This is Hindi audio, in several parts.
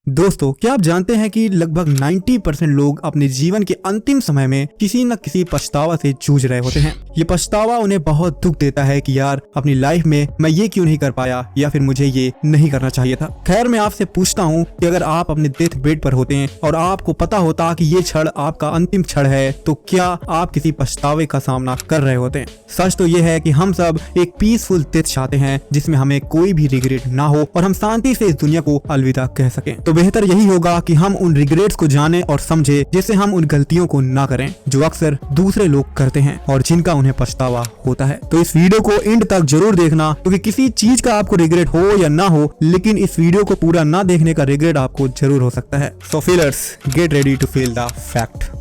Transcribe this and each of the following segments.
दोस्तों, क्या आप जानते हैं कि लगभग 90% लोग अपने जीवन के अंतिम समय में किसी न किसी पछतावा से जूझ रहे होते हैं। ये पछतावा उन्हें बहुत दुख देता है कि यार अपनी लाइफ में मैं ये क्यों नहीं कर पाया या फिर मुझे ये नहीं करना चाहिए था। खैर, मैं आपसे पूछता हूँ कि अगर आप अपने डेथ बेड पर होते हैं और आपको पता होता कि ये क्षण आपका अंतिम क्षण है, तो क्या आप किसी पछतावे का सामना कर रहे होते हैं? सच तो ये है कि हम सब एक पीसफुल डेथ चाहते हैं जिसमें हमें कोई भी रिग्रेट ना हो और हम शांति से इस दुनिया को अलविदा कह सकें। तो बेहतर यही होगा कि हम उन रिग्रेट्स को जाने और समझे, जिससे हम उन गलतियों को ना करें जो अक्सर दूसरे लोग करते हैं और जिनका उन्हें पछतावा होता है। तो इस वीडियो को एंड तक जरूर देखना, क्योंकि किसी चीज का आपको रिग्रेट हो या ना हो, लेकिन इस वीडियो को पूरा ना देखने का रिग्रेट आपको जरूर हो सकता है। So feelers, get ready to feel the fact.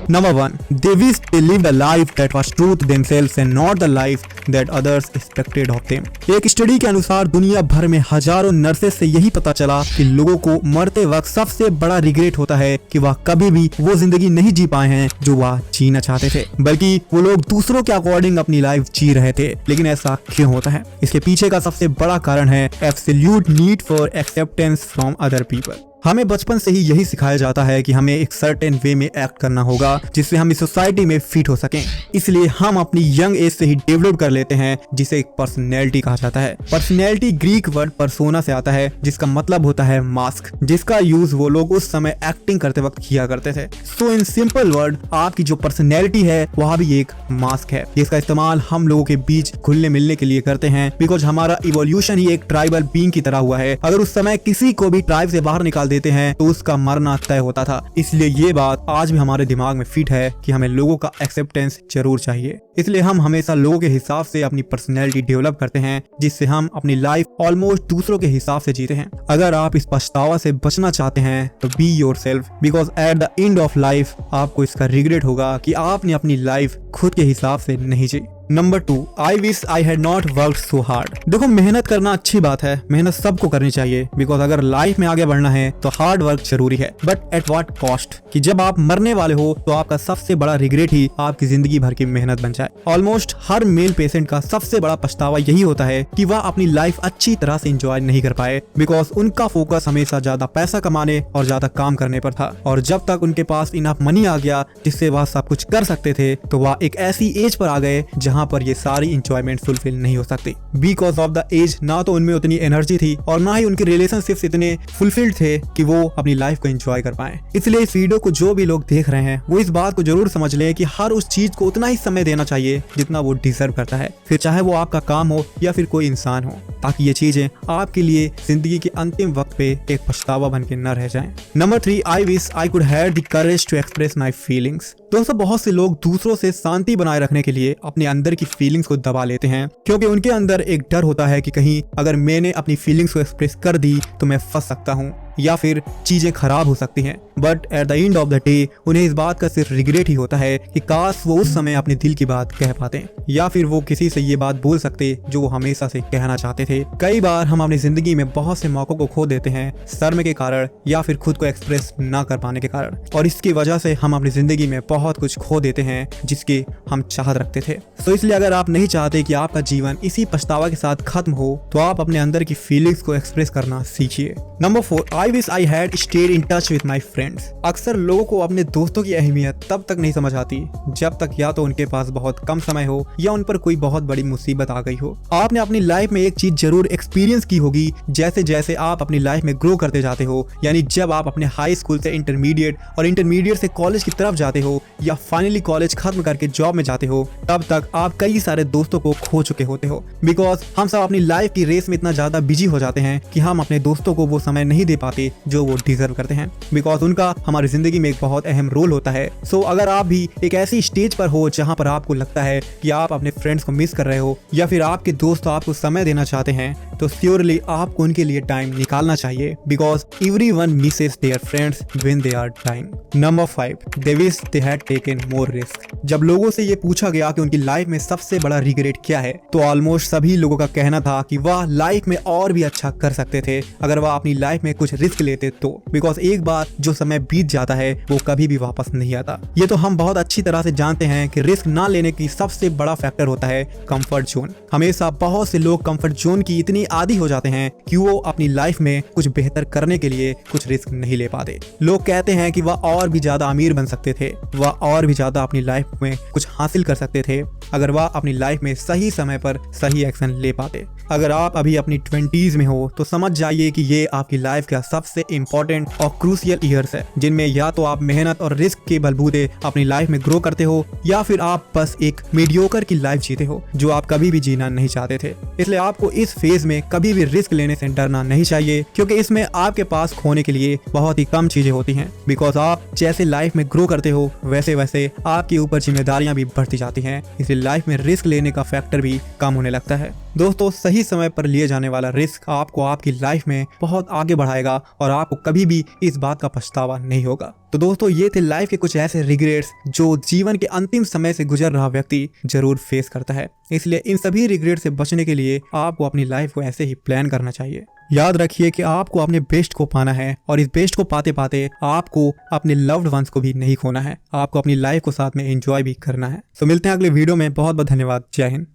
Number 1. They wished they lived a life that was true to themselves and not the life that others expected of them. एक स्टडी के अनुसार दुनिया भर में हजारों नर्सेस से यही पता चला कि लोगों को मरते वक्त सबसे बड़ा रिग्रेट होता है कि वह कभी भी वो जिंदगी नहीं जी पाए हैं जो वह जीना चाहते थे, बल्कि वो लोग दूसरों के अकॉर्डिंग अपनी लाइफ जी रहे थे। लेकिन ऐसा क्यों होता है? इसके पीछे का सबसे बड़ा कारण है absolute need for acceptance from other people. हमें बचपन से ही यही सिखाया जाता है कि हमें एक सर्टेन वे में एक्ट करना होगा जिससे हम इस सोसाइटी में फिट हो सकें। इसलिए हम अपनी यंग एज से ही डेवलप कर लेते हैं, जिसे एक पर्सनैलिटी कहा जाता है। पर्सनैलिटी ग्रीक वर्ड पर्सोना से आता है, जिसका मतलब होता है मास्क, जिसका यूज वो लोग उस समय एक्टिंग करते वक्त किया करते थे। सो इन सिंपल वर्ड, आपकी जो पर्सनैलिटी है वह भी एक मास्क है, जिसका इस्तेमाल हम लोगों के बीच घुलने मिलने के लिए करते हैं। बिकॉज हमारा इवोल्यूशन ही एक ट्राइबल बीइंग की तरह हुआ है। अगर उस समय किसी को भी ट्राइब से बाहर निकाल देते हैं तो उसका मरना तय होता था। इसलिए ये बात आज भी हमारे दिमाग में फिट है कि हमें लोगों का एक्सेप्टेंस जरूर चाहिए। इसलिए हम हमेशा लोगों के हिसाब से अपनी पर्सनैलिटी डेवलप करते हैं, जिससे हम अपनी लाइफ ऑलमोस्ट दूसरों के हिसाब से जीते हैं। अगर आप इस पछतावा से बचना चाहते हैं तो be yourself, because at the end of life आपको इसका रिग्रेट होगा कि आपने अपनी लाइफ खुद के हिसाब से नहीं जी। Number 2. I wish I had not worked so hard. देखो, मेहनत करना अच्छी बात है, मेहनत सबको करनी चाहिए, बिकॉज अगर लाइफ में आगे बढ़ना है तो हार्ड वर्क जरूरी है। But at what cost? कि जब आप मरने वाले हो तो आपका सबसे बड़ा रिग्रेट ही आपकी जिंदगी भर की मेहनत बन जाए। ऑलमोस्ट हर मेल पेशेंट का सबसे बड़ा पछतावा यही होता है कि वह अपनी लाइफ अच्छी तरह से एंजॉय नहीं कर पाए, बिकॉज उनका फोकस हमेशा ज्यादा पैसा कमाने और ज्यादा काम करने पर था। और जब तक उनके पास इनफ मनी आ गया जिससे वह सब कुछ कर सकते थे, तो वह एक ऐसी एज पर आ गए जहाँ पर ये सारी इंजॉयमेंट फुलफिल नहीं हो सकती। बिकॉज ऑफ द एज, ना तो उनमें उतनी एनर्जी थी और ना ही उनके रिलेशनशिप्स इतने फुलफिल्ड थे कि वो अपनी लाइफ को एंजॉय कर पाए। इसलिए इस वीडियो को जो भी लोग देख रहे हैं वो इस बात को जरूर समझ लें कि हर उस चीज को उतना ही समय देना चाहिए जितना वो डिजर्व करता है, फिर चाहे वो आपका काम हो या फिर कोई इंसान हो, ताकि ये चीजें आपके लिए जिंदगी के अंतिम वक्त पे एक पछतावा बन के न रह जाएं। Number 3. I wish I could have the courage to express my feelings. दोस्तों, बहुत से लोग दूसरों से शांति बनाए रखने के लिए अपने अंदर की फीलिंग्स को दबा लेते हैं, क्योंकि उनके अंदर एक डर होता है कि कहीं अगर मैंने अपनी फीलिंग्स को एक्सप्रेस कर दी तो मैं फंस सकता हूँ या फिर चीजें खराब हो सकती हैं। But at the end of the day उन्हें इस बात का सिर्फ रिग्रेट ही होता है कि काश वो उस समय अपने दिल की बात कह पाते, या फिर वो किसी से ये बात बोल सकते जो वो हमेशा से कहना चाहते थे। कई बार हम अपनी जिंदगी में बहुत से मौकों को खो देते हैं शर्म के कारण या फिर खुद को एक्सप्रेस ना कर पाने के कारण, और इसकी वजह से हम अपनी जिंदगी में बहुत कुछ खो देते हैं जिसकी हम चाहत रखते थे। तो इसलिए अगर आप नहीं चाहते कि आपका जीवन इसी पछतावा के साथ खत्म हो, तो आप अपने अंदर की फीलिंग्स को एक्सप्रेस करना सीखिए। Number 4. I wish I had stayed in touch with my friends. अक्सर लोगों को अपने दोस्तों की अहमियत तब तक नहीं समझ आती जब तक या तो उनके पास बहुत कम समय हो या उन पर कोई बहुत बड़ी मुसीबत आ गई हो। आपने अपनी लाइफ में एक चीज जरूर एक्सपीरियंस की होगी, जैसे जैसे आप अपनी लाइफ में ग्रो करते जाते हो, यानी जब आप अपने हाई स्कूल से इंटरमीडिएट और इंटरमीडिएट से कॉलेज की तरफ जाते हो या फाइनली कॉलेज खत्म करके जॉब में जाते हो, तब तक आप कई सारे दोस्तों को खो चुके होते हो। बिकॉज हम सब अपनी लाइफ की रेस में इतना ज्यादा बिजी हो जाते हैं कि हम अपने दोस्तों को वो समय नहीं दे पाते जो वो डिजर्व करते हैं, बिकॉज उनका हमारी जिंदगी में एक बहुत अहम रोल होता है। सो अगर आप भी एक ऐसी स्टेज पर हो जहां पर आपको लगता है कि आप अपने फ्रेंड्स को मिस कर रहे हो या फिर आपके दोस्त आपको समय देना चाहते हैं, तो श्योरली आपको उनके लिए टाइम निकालना चाहिए, because everyone misses their friends when they are dying. Number 5. They wish they had taken more risk. जब लोगों से ये पूछा गया कि उनकी लाइफ में सबसे बड़ा रिग्रेट क्या है, तो ऑलमोस्ट सभी लोगों का कहना था कि वह लाइफ में और भी अच्छा कर सकते थे अगर वह अपनी लाइफ में कुछ रिस्क लेते तो। बिकॉज एक बार जो समय बीत जाता है वो कभी भी वापस नहीं आता। ये तो हम बहुत अच्छी तरह से जानते हैं कि रिस्क ना लेने की सबसे बड़ा फैक्टर होता है कंफर्ट जोन। हमेशा बहुत से लोग कंफर्ट जोन की इतनी आदी हो जाते हैं कि वो अपनी लाइफ में कुछ बेहतर करने के लिए कुछ रिस्क नहीं ले पाते। लोग कहते हैं कि वह और भी ज्यादा अमीर बन सकते थे, वह और भी ज्यादा अपनी लाइफ में कुछ हासिल कर सकते थे अगर वह अपनी लाइफ में सही समय पर सही एक्शन ले पाते। अगर आप अभी अपनी 20s में हो तो समझ जाइए कि ये आपकी लाइफ का सबसे इंपॉर्टेंट और क्रूशियल ईयर्स है, जिनमें या तो आप मेहनत और रिस्क के बलबूते अपनी लाइफ में ग्रो करते हो या फिर आप बस एक मीडियोकर की लाइफ जीते हो जो आप कभी भी जीना नहीं चाहते थे। इसलिए आपको इस फेज में कभी भी रिस्क लेने से डरना नहीं चाहिए, क्योंकि इसमें आपके पास खोने के लिए बहुत ही कम चीजें होती हैं। बिकॉज आप जैसे लाइफ में ग्रो करते हो वैसे वैसे आपके ऊपर जिम्मेदारियां भी बढ़ती जाती हैं, इसलिए लाइफ में रिस्क लेने का फैक्टर भी कम होने लगता है। दोस्तों, सही समय पर लिए जाने वाला रिस्क आपको आपकी लाइफ में बहुत आगे बढ़ाएगा और आपको कभी भी इस बात का पछतावा नहीं होगा। तो दोस्तों, ये थे लाइफ के कुछ ऐसे रिग्रेट्स जो जीवन के अंतिम समय से गुजर रहा व्यक्ति जरूर फेस करता है। इसलिए इन सभी रिग्रेट से बचने के लिए आपको अपनी लाइफ को ऐसे ही प्लान करना चाहिए। याद रखिए कि आपको अपने बेस्ट को पाना है और इस बेस्ट को पाते पाते आपको अपने लव्ड वंस को भी नहीं खोना है। आपको अपनी लाइफ को साथ में एंजॉय भी करना है। तो मिलते हैं अगले वीडियो में। बहुत बहुत धन्यवाद। जय हिंद।